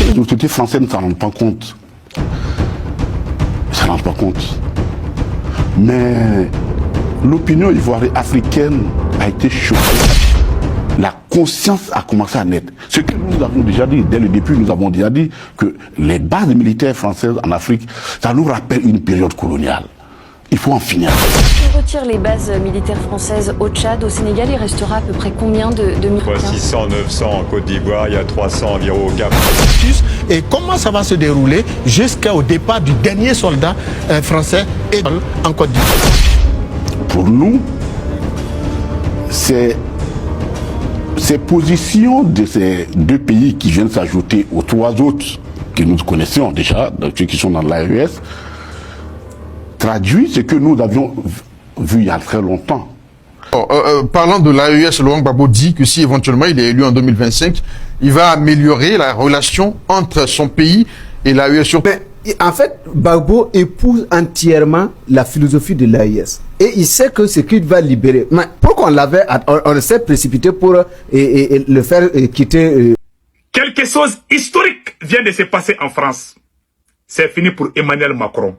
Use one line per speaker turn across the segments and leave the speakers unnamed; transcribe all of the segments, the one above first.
Les autorités françaises ne s'en rendent pas compte. Ils ne s'en rendent pas compte. Mais l'opinion ivoirienne africaine a été choquée. La conscience a commencé à naître. Ce que nous avons déjà dit, dès le début, nous avons déjà dit que les bases militaires françaises en Afrique, ça nous rappelle une période coloniale. Il faut en finir.
Si on retire les bases militaires françaises au Tchad, au Sénégal, il restera à peu près combien de militaires?
600, 900 en Côte d'Ivoire, il y a 300 environ au Gabon.
Et comment ça va se dérouler jusqu'au départ du dernier soldat français en Côte d'Ivoire?
Pour nous, ces positions de ces deux pays qui viennent s'ajouter aux trois autres que nous connaissions déjà, ceux qui sont dans l'AES, traduit ce que nous avions vu il y a très longtemps.
Parlant de l'AES, Laurent Gbagbo dit que si éventuellement il est élu en 2025, il va améliorer la relation entre son pays et l'AES.
Mais en fait, Gbagbo épouse entièrement la philosophie de l'AES. Et il sait que ce qu'il va libérer. Mais pourquoi on s'est précipité pour le faire quitter
Quelque chose historique vient de se passer en France. C'est fini pour Emmanuel Macron.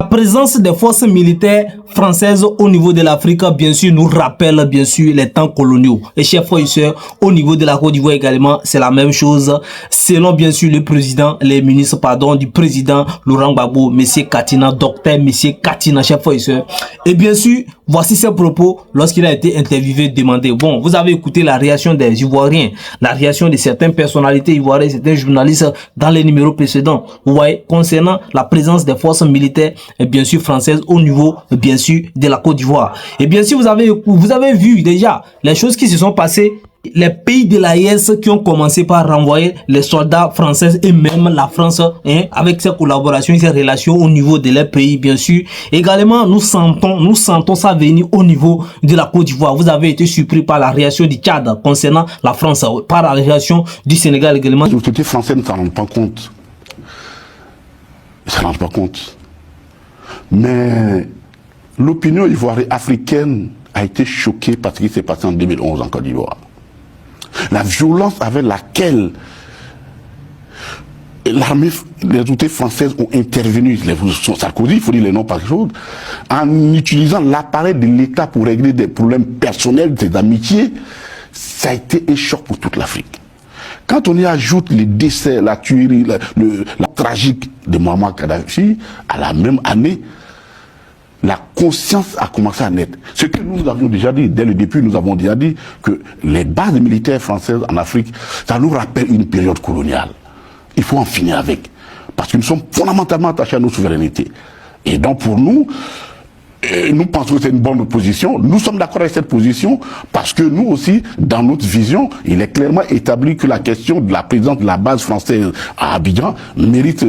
La présence des forces militaires françaises au niveau de l'Afrique, bien sûr, nous rappelle, bien sûr, les temps coloniaux. Et chers frères et sœurs, au niveau de la Côte d'Ivoire également, c'est la même chose. Selon, bien sûr, le président, les ministres, pardon, du président Laurent Gbagbo, monsieur Katina, docteur monsieur Katina, chers frères et sœurs. Et bien sûr, voici ses propos lorsqu'il a été interviewé, demandé. Bon, vous avez écouté la réaction des Ivoiriens, la réaction de certaines personnalités ivoiriennes, certains journalistes dans les numéros précédents. Vous voyez, concernant la présence des forces militaires, et bien sûr françaises au niveau, bien sûr, de la Côte d'Ivoire. Et bien sûr, vous avez vu déjà les choses qui se sont passées. Les pays de l'AES qui ont commencé par renvoyer les soldats français et même la France, avec ses collaborations, ses relations au niveau de leurs pays, bien sûr. Également, nous sentons ça venir au niveau de la Côte d'Ivoire. Vous avez été surpris par la réaction du Tchad concernant la France, par la réaction du Sénégal également.
Les autorités françaises ne s'en rendent pas compte. Ils ne s'en rendent pas compte. Mais l'opinion ivoirienne africaine a été choquée par ce qui s'est passé en 2011 en Côte d'Ivoire. La violence avec laquelle l'armée, les autorités françaises ont intervenu, Sarkozy, il faut dire les noms par chose, en utilisant l'appareil de l'État pour régler des problèmes personnels, des amitiés, ça a été un choc pour toute l'Afrique. Quand on y ajoute les décès, la tuerie, la tragique de Muammar Kadhafi, à la même année, la conscience a commencé à naître. Ce que nous avions déjà dit, dès le début, nous avons déjà dit que les bases militaires françaises en Afrique, ça nous rappelle une période coloniale. Il faut en finir avec. Parce que nous sommes fondamentalement attachés à nos souverainetés. Et donc pour nous, nous pensons que c'est une bonne position. Nous sommes d'accord avec cette position parce que nous aussi, dans notre vision, il est clairement établi que la question de la présence de la base française à Abidjan mérite,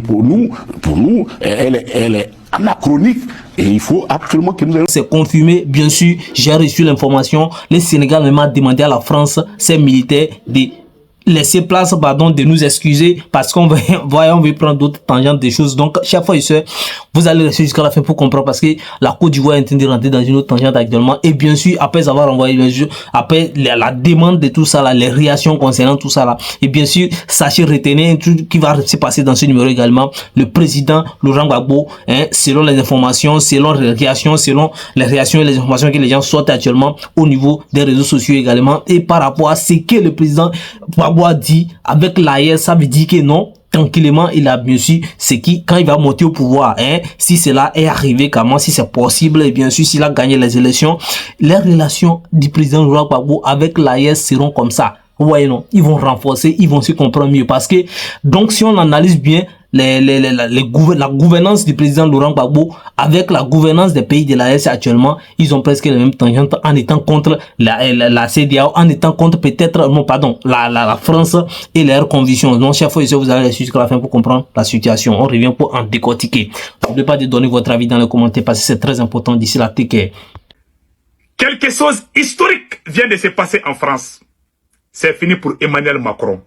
pour nous, elle est anachronique et il faut absolument que nous ayons...
C'est confirmé, bien sûr, j'ai reçu l'information. Le Sénégal m'a demandé à la France, ses militaires, de laisser place, pardon, de nous excuser parce qu'on veut prendre d'autres tangentes des choses. Donc, chers frères et sœurs, vous allez rester jusqu'à la fin pour comprendre parce que la Côte d'Ivoire est en train de rentrer dans une autre tangente actuellement. Et bien sûr, après avoir envoyé, bien sûr, après la demande de tout ça là, les réactions concernant tout ça là. Et bien sûr, sachez retenir tout qui va se passer dans ce numéro également. Le président Laurent Gbagbo, selon les informations, selon les réactions, et les informations que les gens sortent actuellement au niveau des réseaux sociaux également. Et par rapport à ce que le président Gbagbo a dit avec l'AES, ça veut dire que non, tranquillement, il a bien sûr ce qui, quand il va monter au pouvoir, si cela est arrivé, comment, si c'est possible, et bien sûr, s'il a gagné les élections, les relations du président Laurent Gbagbo avec l'AES seront comme ça. Vous voyez, non, ils vont renforcer, ils vont se comprendre mieux parce que, donc, si on analyse bien la gouvernance du président Laurent Gbagbo avec la gouvernance des pays de l'AES actuellement, ils ont presque les mêmes tangentes en étant contre la CEDEAO, en étant contre peut-être, non, pardon, la France et leurs convictions. Donc, chers frères et sœurs, vous allez rester jusqu'à la fin pour comprendre la situation. On revient pour en décortiquer. N'oubliez pas de donner votre avis dans les commentaires parce que c'est très important d'ici la TK.
Quelque chose historique vient de se passer en France. C'est fini pour Emmanuel Macron.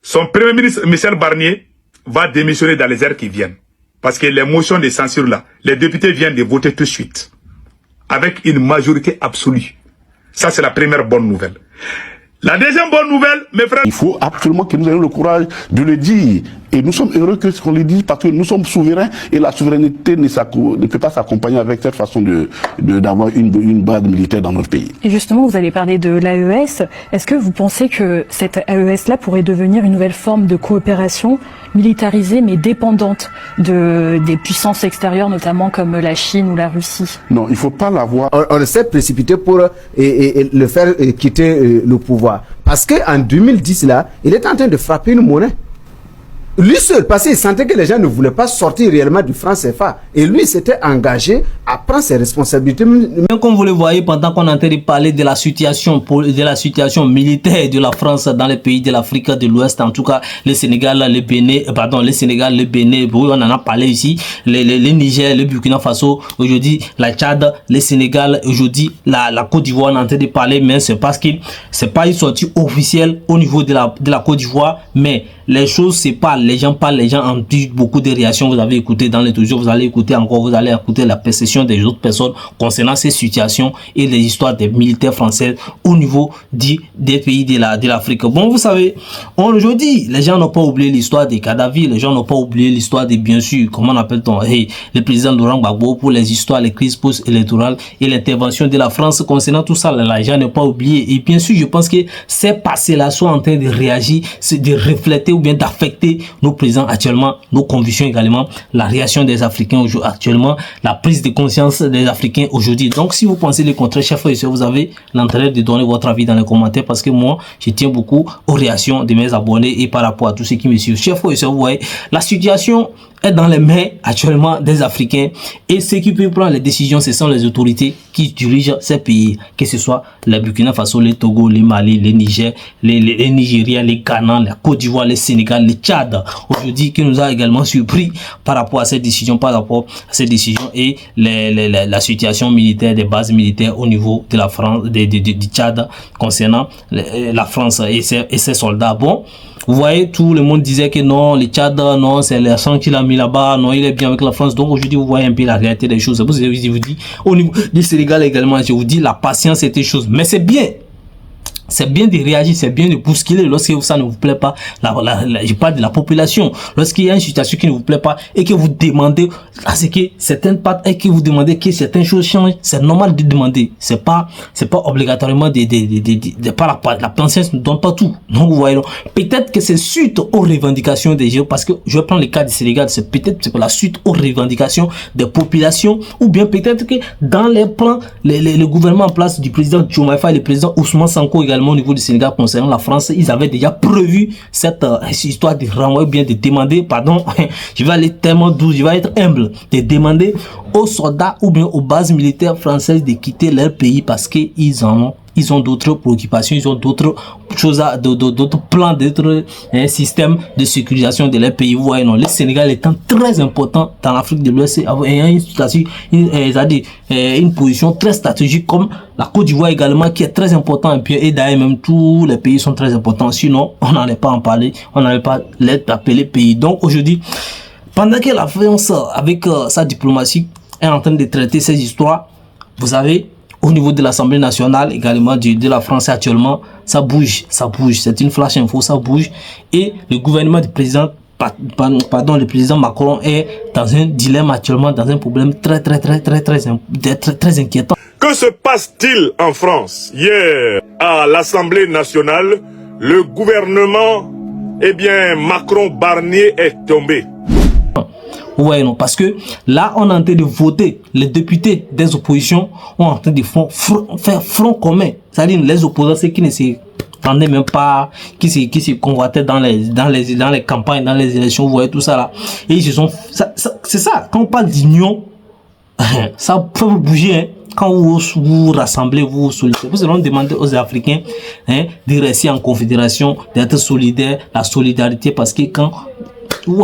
Son premier ministre, Michel Barnier, va démissionner dans les heures qui viennent. Parce que les motions de censure là, les députés viennent de voter tout de suite. Avec une majorité absolue. Ça, c'est la première bonne nouvelle. La deuxième bonne nouvelle, mes frères,
Il faut absolument que nous ayons le courage de le dire. Et nous sommes heureux que ce qu'on le dise parce que nous sommes souverains et la souveraineté ne peut pas s'accompagner avec cette façon d'avoir une base militaire dans notre pays.
Et justement, vous allez parler de l'AES. Est-ce que vous pensez que cette AES-là pourrait devenir une nouvelle forme de coopération militarisée mais dépendante des puissances extérieures, notamment comme la Chine ou la Russie?
Non, il ne faut pas l'avoir.
On s'est précipité pour le faire quitter le pouvoir. Parce qu'en 2010, là, il était en train de frapper une monnaie. Lui seul, parce qu'il sentait que les gens ne voulaient pas sortir réellement du franc CFA. Et lui s'était engagé à prendre ses responsabilités.
Mais comme vous le voyez, pendant qu'on est en train de parler de la situation militaire de la France dans les pays de l'Afrique de l'Ouest, en tout cas le Sénégal, le Bénin, oui, on en a parlé ici, le Niger, le Burkina Faso, aujourd'hui la Tchad, le Sénégal, aujourd'hui la Côte d'Ivoire, on est en train de parler, mais c'est parce que c'est pas une sortie officielle au niveau de la Côte d'Ivoire, mais les choses c'est pas, les gens parlent, les gens en disent beaucoup de réactions, vous avez écouté dans les toujours, vous allez écouter encore, vous allez écouter la perception des autres personnes concernant ces situations et les histoires des militaires français au niveau des pays de l'Afrique. Bon, vous savez, aujourd'hui, les gens n'ont pas oublié l'histoire des Kadhafi, les gens n'ont pas oublié l'histoire des, bien sûr, comment on appelle-t-on, le président Laurent Gbagbo pour les histoires, les crises post-électorales et l'intervention de la France concernant tout ça, les gens n'ont pas oublié. Et bien sûr, je pense que ces passés-là sont en train de réagir, de refléter ou bien d'affecter nos présidents actuellement, nos convictions également, la réaction des Africains actuellement, la prise de conscience des Africains aujourd'hui. Donc si vous pensez le contraire, chers frères et sœurs, vous avez l'intérêt de donner votre avis dans les commentaires parce que moi, je tiens beaucoup aux réactions de mes abonnés et par rapport à tous ceux qui me suivent. Chers frères et sœurs, vous voyez, la situation est dans les mains actuellement des Africains et ceux qui peuvent prendre les décisions, ce sont les autorités qui dirigent ces pays, que ce soit les Burkina Faso, les Togo, les Mali, les Niger, les Nigériens, les Ghana, la Côte d'Ivoire, les Sénégal, les Tchad. Aujourd'hui, qui nous a également surpris par rapport à ces décisions, et la situation militaire, des bases militaires au niveau de la France, du Tchad concernant la France et ses soldats. Bon, vous voyez, tout le monde disait que non, le Tchad, non, c'est l'argent qu'il a mis là-bas, non, il est bien avec la France. Donc aujourd'hui, vous voyez un peu la réalité des choses. C'est pour ça que je vous dis, au niveau du Sénégal également, je vous dis, la patience c'est une chose. Mais c'est bien. C'est bien de réagir, c'est bien de bousculer lorsque ça ne vous plaît pas. Je parle de la population. Lorsqu'il y a une situation qui ne vous plaît pas et que vous demandez à ce que certaines parts et que vous demandez que certaines choses changent, c'est normal de demander. C'est pas obligatoirement la patience ne donne pas tout. Donc vous voyez, peut-être que c'est suite aux revendications des gens, parce que je vais prendre le cas du Sénégal, c'est la suite aux revendications des populations, ou bien peut-être que dans les plans, le gouvernement en place du président Diomaye Faye et le président Ousmane Sanko également au niveau du Sénégal concernant la France, ils avaient déjà prévu cette histoire de renvoyer, bien de demander, pardon, je vais aller tellement doux, je vais être humble, de demander aux soldats ou bien aux bases militaires françaises de quitter leur pays parce qu'ils ont d'autres préoccupations, ils ont d'autres choses, d'autres plans, d'autres systèmes de sécurisation de leur pays. Vous voyez, non, le Sénégal étant très important dans l'Afrique de l'Ouest, ayant une position très stratégique, comme la Côte d'Ivoire également, qui est très important, et d'ailleurs même tous les pays sont très importants. Sinon, on n'allait pas en parler, on n'allait pas les appeler pays. Donc aujourd'hui, pendant que la France, avec sa diplomatie, est en train de traiter ces histoires, vous savez, au niveau de l'Assemblée nationale, également de la France actuellement, ça bouge. C'est une flash info, ça bouge. Et le gouvernement du président, le président Macron est dans un dilemme actuellement, dans un problème très inquiétant.
Que se passe-t-il en France? Hier, à l'Assemblée nationale, le gouvernement, Macron-Barnier est tombé.
Ouais, non, parce que là, on est en train de voter. Les députés des oppositions sont en train de faire front commun. C'est-à-dire les opposants, ceux qui ne se rendaient même pas, qui se convoitaient dans les campagnes, dans les élections, vous voyez tout ça là. Et ils se sont, c'est ça, quand on parle d'union, ça peut bouger, hein. Quand vous rassemblez, vous sollicitez. Vous allez demander aux Africains de rester en confédération, d'être solidaires, la solidarité, parce que quand vous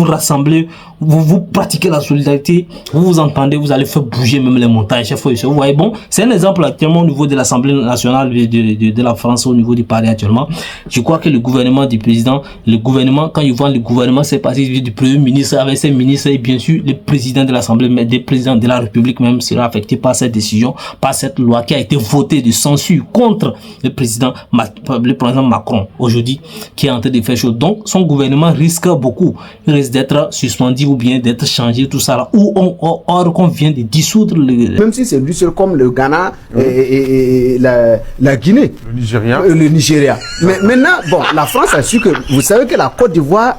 rassemblez vous pratiquez la solidarité, vous vous entendez, vous allez faire bouger même les montagnes, chef. Vous voyez, bon, c'est un exemple actuellement au niveau de l'Assemblée nationale de la France, au niveau du Paris actuellement. Je crois que le gouvernement du président, quand ils voient le gouvernement, c'est passé du premier ministre avec ses ministres et bien sûr le président de l'Assemblée, mais des présidents de la République même sera affecté par cette décision, par cette loi qui a été votée de censure contre le président Macron aujourd'hui, qui est en train de faire chose. Donc son gouvernement risque beaucoup, il risque d'être suspendu ou bien d'être changé, tout ça là, ou or qu'on vient de dissoudre le...
Même si c'est lui seul comme le Ghana et la Guinée. Le Nigeria. Mais maintenant, bon, la France a su que, vous savez que la Côte d'Ivoire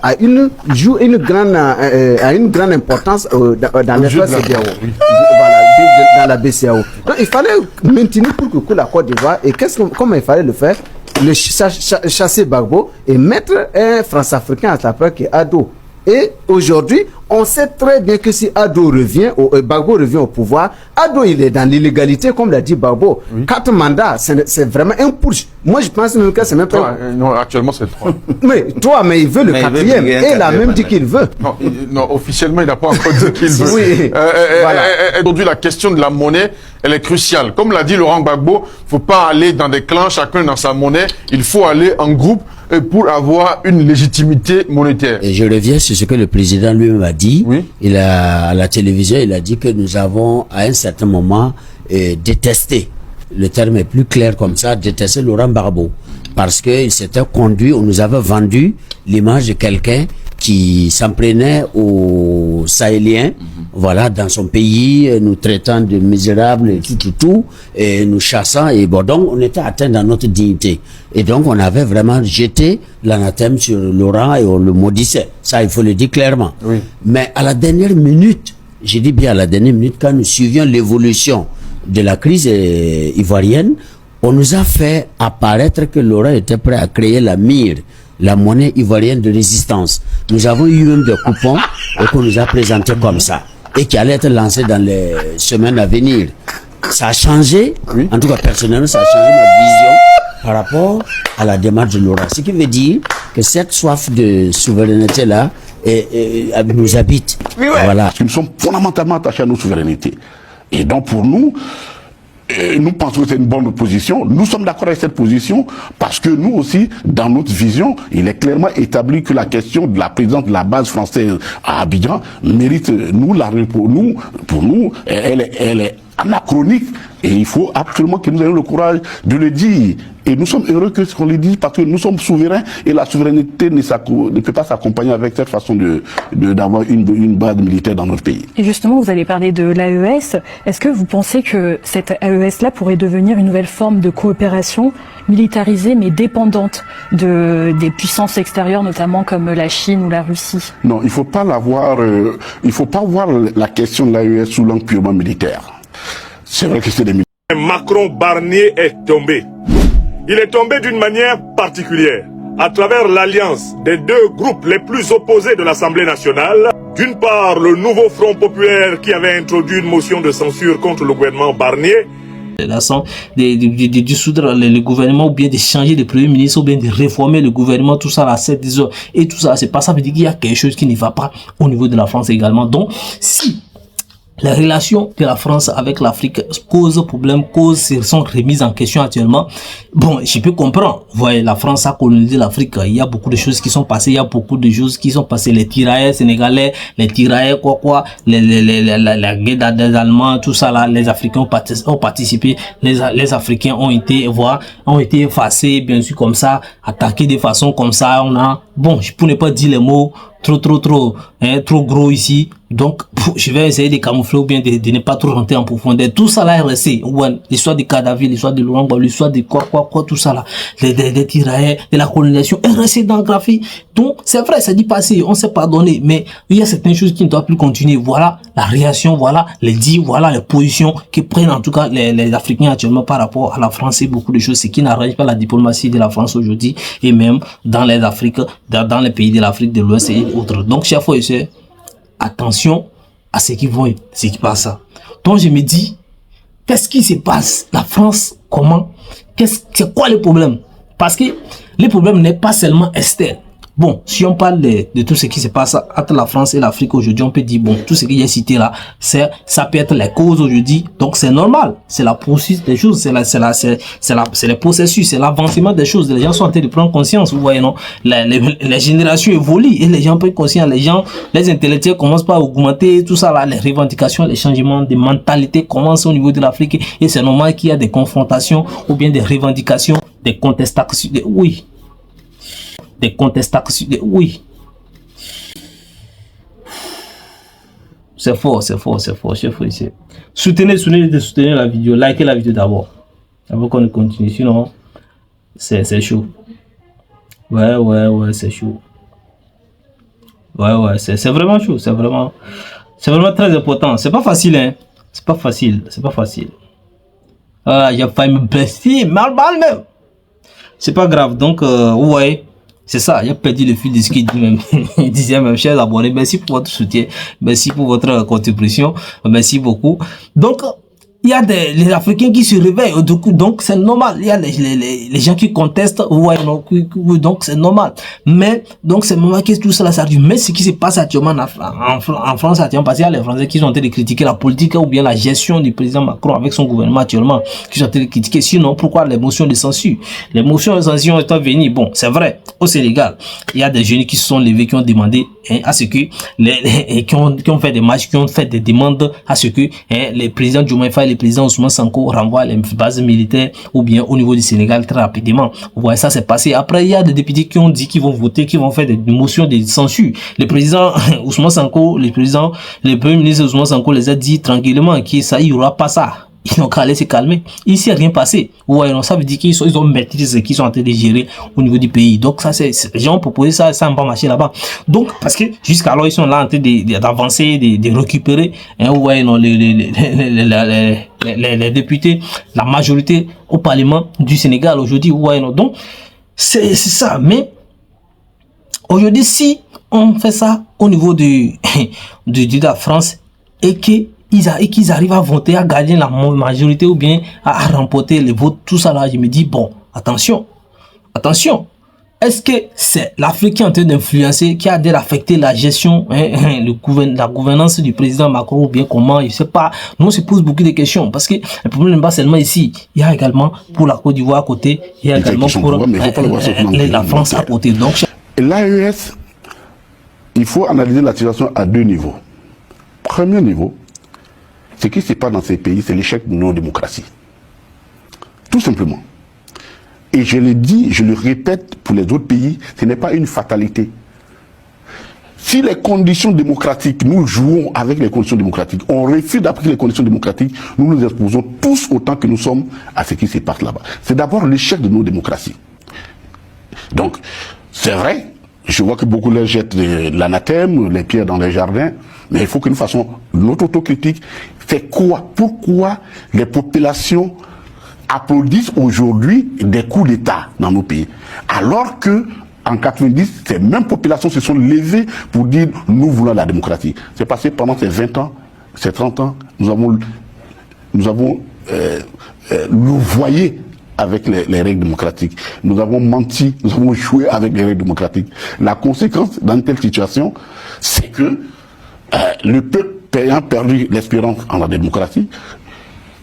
joue une grande importance dans l'espace CEDEAO. Voilà, dans la BCEAO. Donc il fallait maintenir pour que la Côte d'Ivoire, et comment il fallait le faire? Chasser Gbagbo et mettre un France-Africain à sa place qui est Ado. Et aujourd'hui, on sait très bien que si Gbagbo revient au pouvoir, Ado il est dans l'illégalité, comme l'a dit Gbagbo. 4 mandats, c'est vraiment un push. Moi je pense même que c'est même pas...
Non, actuellement c'est 3.
Mais il veut le 4e. Et il a même dit qu'il veut.
Non, officiellement il n'a pas encore dit qu'il veut.
Oui.
Voilà. Aujourd'hui la question de la monnaie, elle est cruciale. Comme l'a dit Laurent Gbagbo, il ne faut pas aller dans des clans, chacun dans sa monnaie. Il faut aller en groupe pour avoir une légitimité monétaire.
Et je reviens sur ce que le président lui-même a dit. Oui. À la télévision, il a dit que nous avons à un certain moment détesté, le terme est plus clair comme ça, détesté Laurent Gbagbo. Parce qu'il s'était conduit, on nous avait vendu l'image de quelqu'un qui s'en prenait aux Sahéliens, voilà, dans son pays, nous traitant de misérables et tout, et nous chassant, et bon, donc on était atteint dans notre dignité. Et donc on avait vraiment jeté l'anathème sur Laurent et on le maudissait. Ça, il faut le dire clairement. Oui. Mais à la dernière minute, j'ai dit bien à la dernière minute, quand nous suivions l'évolution de la crise ivoirienne, on nous a fait apparaître que Laurent était prêt à créer la MIR, la monnaie ivoirienne de résistance. Nous avons eu même des coupons qu'on nous a présentés comme ça et qui allait être lancé dans les semaines à venir. Ça a changé, en tout cas personnellement, ça a changé ma vision par rapport à la démarche de Laurent. Ce qui veut dire que cette soif de souveraineté-là nous habite.
Oui, ouais. Voilà. Parce que nous sommes fondamentalement attachés à nos souverainetés. Et donc pour nous, nous pensons que c'est une bonne position. Nous sommes d'accord avec cette position parce que nous aussi, dans notre vision, il est clairement établi que la question de la présence de la base française à Abidjan mérite, pour nous, elle est anachronique et il faut absolument que nous ayons le courage de le dire. Et nous sommes heureux que ce qu'on le dise parce que nous sommes souverains et la souveraineté ne peut pas s'accompagner avec cette façon d'avoir une base militaire dans notre pays.
Et justement, vous allez parler de l'AES. Est-ce que vous pensez que cette AES-là pourrait devenir une nouvelle forme de coopération militarisée mais dépendante des puissances extérieures, notamment comme la Chine ou la Russie?
Non, il faut pas voir la question de l'AES sous l'angle purement militaire. C'est vrai que c'est des militaires.
Macron Barnier est tombé. Il est tombé d'une manière particulière, à travers l'alliance des deux groupes les plus opposés de l'Assemblée nationale. D'une part, le nouveau Front populaire qui avait introduit une motion de censure contre le gouvernement Barnier.
De dissoudre le gouvernement ou bien de changer de premier ministre ou bien de réformer le gouvernement, tout ça là, et tout ça, c'est pas ça veut dire qu'il y a quelque chose qui ne va pas au niveau de la France également. Donc, si les relations de la France avec l'Afrique cause problème, sont remises en question actuellement. Bon, je peux comprendre. Vous voyez, la France a colonisé l'Afrique. Il y a beaucoup de choses qui sont passées. Il y a beaucoup de choses qui sont passées. Les tirailleurs sénégalais, les tirailleurs la guerre des Allemands, tout ça là, les Africains ont participé. Les Africains ont été effacés, bien sûr, comme ça, attaqués de façon comme ça. Bon, pour ne pas dire les mots trop gros ici. Donc, je vais essayer de camoufler ou bien de ne pas trop rentrer en profondeur. Tout ça là est resté. Ouais, l'histoire de Kadhafi, l'histoire de Laurent Gbagbo, l'histoire de tout ça là. Des tirailleurs, de la colonisation est resté dans le graphique. Donc, c'est vrai, ça dit passé, on s'est pardonné. Mais il y a certaines choses qui ne doivent plus continuer. Voilà la réaction, voilà les dires, voilà les positions que prennent en tout cas les Africains actuellement par rapport à la France et beaucoup de choses. Ce qui n'arrange pas la diplomatie de la France aujourd'hui et même dans les Afriques, dans les pays de l'Afrique de l'Ouest et autres. Donc, chers frères et sœurs, attention à ce qui passe. Donc je me dis, qu'est-ce qui se passe? La France, comment? C'est quoi le problème? Parce que le problème n'est pas seulement externe. Bon, si on parle de tout ce qui se passe entre la France et l'Afrique aujourd'hui, on peut dire, bon, tout ce que j'ai cité là, ça peut être les causes aujourd'hui, donc c'est normal, c'est la processus des choses, c'est le processus, c'est l'avancement des choses, les gens sont en train de prendre conscience, vous voyez, non, les générations évoluent, et les gens prennent conscience, les intellectuels commencent pas à augmenter, tout ça là, les revendications, les changements de mentalité commencent au niveau de l'Afrique, et c'est normal qu'il y a des confrontations, ou bien des revendications, des contestations, oui. Des contestations, oui. C'est fort, chef ici. Soutenez la vidéo, likez la vidéo d'abord. Avant qu'on continue, sinon, c'est chaud. Ouais, c'est chaud. Ouais, c'est vraiment chaud, c'est vraiment très important. C'est pas facile, hein. C'est pas facile. Ah, j'ai failli me blesser, mal même. C'est pas grave, donc, ouais. C'est ça, il a perdu le fil de ce qu'il dit même. Il disait même, chers abonnés, merci pour votre soutien, merci pour votre contribution, merci beaucoup. Donc, il y a les Africains qui se réveillent, donc c'est normal. Il y a les gens qui contestent, ouais, donc c'est normal. Mais, donc c'est normal que tout cela s'arrive. Mais ce qui se passe actuellement en France, actuellement, parce qu'il y a les Français qui sont en train de critiquer la politique ou bien la gestion du président Macron avec son gouvernement actuellement, qui sont en train de critiquer. Sinon, pourquoi les motions de censure? Les motions de censure étant venues, bon, c'est vrai, au Sénégal, il y a des jeunes qui se sont levés, qui ont demandé à ce que, qui ont fait des marches, qui ont fait des demandes à ce que les présidents Diomaye Faye, les présidents Ousmane Sonko renvoient les bases militaires ou bien au niveau du Sénégal très rapidement. Vous voyez, ça c'est passé. Après, il y a des députés qui ont dit qu'ils vont voter, qui vont faire des motions de censure. Le président Ousmane Sonko, le premier ministre Ousmane Sonko les a dit tranquillement qu'il il n'y aura pas ça. Ils n'ont qu'à aller se calmer. Il s'est rien passé. Ouais, non, ça veut dire qu'ils ont maîtrisé ce qu'ils sont en train de gérer au niveau du pays. Donc ça, les gens ont proposé ça, ça n'a pas marché là-bas. Donc, parce que jusqu'alors, ils sont là en train d'avancer, de récupérer, ouais, non, les députés, la majorité au Parlement du Sénégal aujourd'hui, ouais, non. Donc, c'est ça. Mais, aujourd'hui, si on fait ça au niveau de la France et qu'ils arrivent à voter, à gagner la majorité ou bien à remporter les votes, tout ça là, je me dis, bon, attention. Est-ce que c'est l'Afrique qui est en train d'influencer, qui a d'affecter la gestion, la gouvernance du président Macron ou bien comment, je sais pas. Nous, on se pose beaucoup de questions parce que le problème n'est pas seulement ici. Il y a également pour la Côte d'Ivoire à côté, il y a également pour la France à côté. Donc,
l'AES, il faut analyser la situation à deux niveaux. Premier niveau, ce qui se passe dans ces pays, c'est l'échec de nos démocraties. Tout simplement. Et je le dis, je le répète pour les autres pays, ce n'est pas une fatalité. Si les conditions démocratiques, nous jouons avec les conditions démocratiques, on refuse d'appliquer les conditions démocratiques, nous nous exposons tous autant que nous sommes à ce qui se passe là-bas. C'est d'abord l'échec de nos démocraties. Donc, c'est vrai, je vois que beaucoup leur jettent l'anathème, les pierres dans les jardins, mais il faut que nous fassions notre autocritique. C'est quoi? Pourquoi les populations applaudissent aujourd'hui des coups d'État dans nos pays? Alors que, en 90, ces mêmes populations se sont levées pour dire nous voulons la démocratie. C'est passé pendant ces 20 ans, ces 30 ans, nous avons louvoyé avec les règles démocratiques. Nous avons menti, nous avons joué avec les règles démocratiques. La conséquence dans une telle situation, c'est que le peuple ayant perdu l'espérance en la démocratie,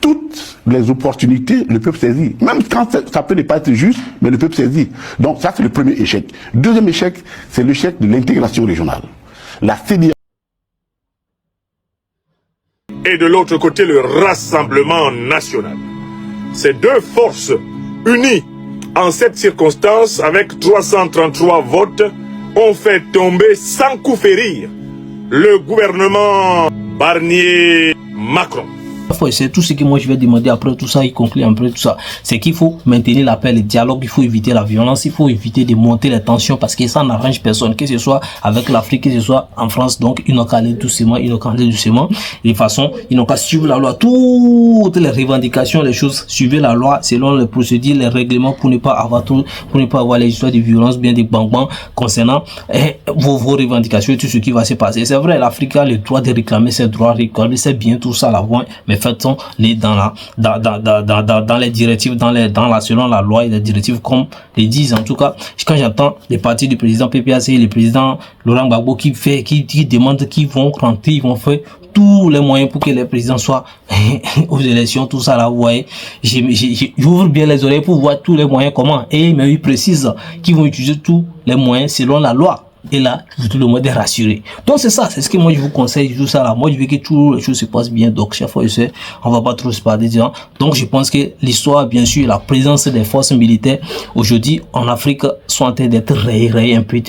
toutes les opportunités, le peuple saisit. Même quand ça peut ne pas être juste, mais le peuple saisit. Donc ça, c'est le premier échec. Deuxième échec, c'est l'échec de l'intégration régionale. La CEDEAO.
Et de l'autre côté, le Rassemblement national. Ces deux forces unies en cette circonstance, avec 333 votes, ont fait tomber sans coup férir le gouvernement Barnier-Macron.
C'est tout ce que moi je vais demander après tout ça, y conclut après tout ça. C'est qu'il faut maintenir la paix, le dialogue, il faut éviter la violence, il faut éviter de monter les tensions parce que ça n'arrange personne, que ce soit avec l'Afrique, que ce soit en France. Donc, ils n'ont qu'à aller doucement, Et de toute façon, ils n'ont qu'à suivre la loi. Toutes les revendications, les choses, suivez la loi selon les procédures, les règlements pour ne pas avoir les histoires de violence, bien des bang-bang concernant vos revendications et tout ce qui va se passer. C'est vrai, l'Afrique a le droit de réclamer ses droits, réclamer ses biens, tout ça là-bas, mais faisons dans les directives, selon la loi et les directives comme les disent. En tout cas, quand j'entends les partis du président PPAC, le président Laurent Gbagbo qui demandent qu'ils vont rentrer, ils vont faire tous les moyens pour que les présidents soient aux élections, tout ça là, vous voyez, j'ouvre bien les oreilles pour voir tous les moyens comment, et mais ils précisent qu'ils vont utiliser tous les moyens selon la loi. Et là, tout le monde est rassuré. Donc c'est ça, c'est ce que moi je vous conseille, tout ça là. Moi je veux que toutes les choses se passent bien. Donc chaque fois, on va pas trop se parler. Donc je pense que l'histoire, bien sûr, la présence des forces militaires aujourd'hui en Afrique sont en train d'être rayées un peu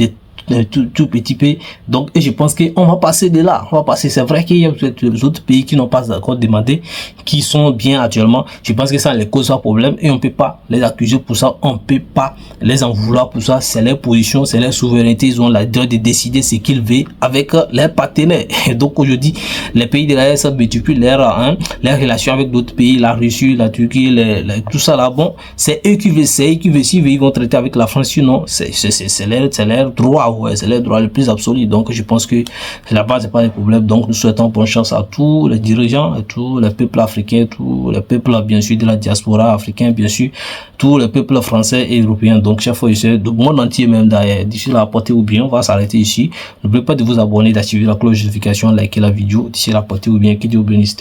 tout petit peu. Donc, et je pense qu'on va passer de là. On va passer. C'est vrai qu'il y a des autres pays qui n'ont pas encore demandé, qui sont bien actuellement. Je pense que ça les cause un problème et on peut pas les accuser pour ça. On peut pas les en vouloir pour ça. C'est leur position, c'est leur souveraineté. Ils ont le droit de décider ce qu'ils veulent avec leurs partenaires. Et donc, aujourd'hui, les pays de l'AES multiplient leurs relations avec d'autres pays, la Russie, la Turquie, tout ça là. Bon, c'est eux qui veulent, ils vont traiter avec la France. Sinon, c'est leur droit. Ouais, c'est le droit le plus absolu. Donc, je pense que là-bas, c'est pas des problèmes. Donc, nous souhaitons bonne chance à tous les dirigeants, à tous les peuples africains, tous les peuples, bien sûr, de la diaspora africaine, bien sûr, tous les peuples français et européens. Donc, chaque fois, du monde entier, même d'ailleurs, d'ici la portée ou bien, on va s'arrêter ici. N'oubliez pas de vous abonner, d'activer la cloche de notification, liker la vidéo. D'ici la portée ou bien, qui dit au bénisse,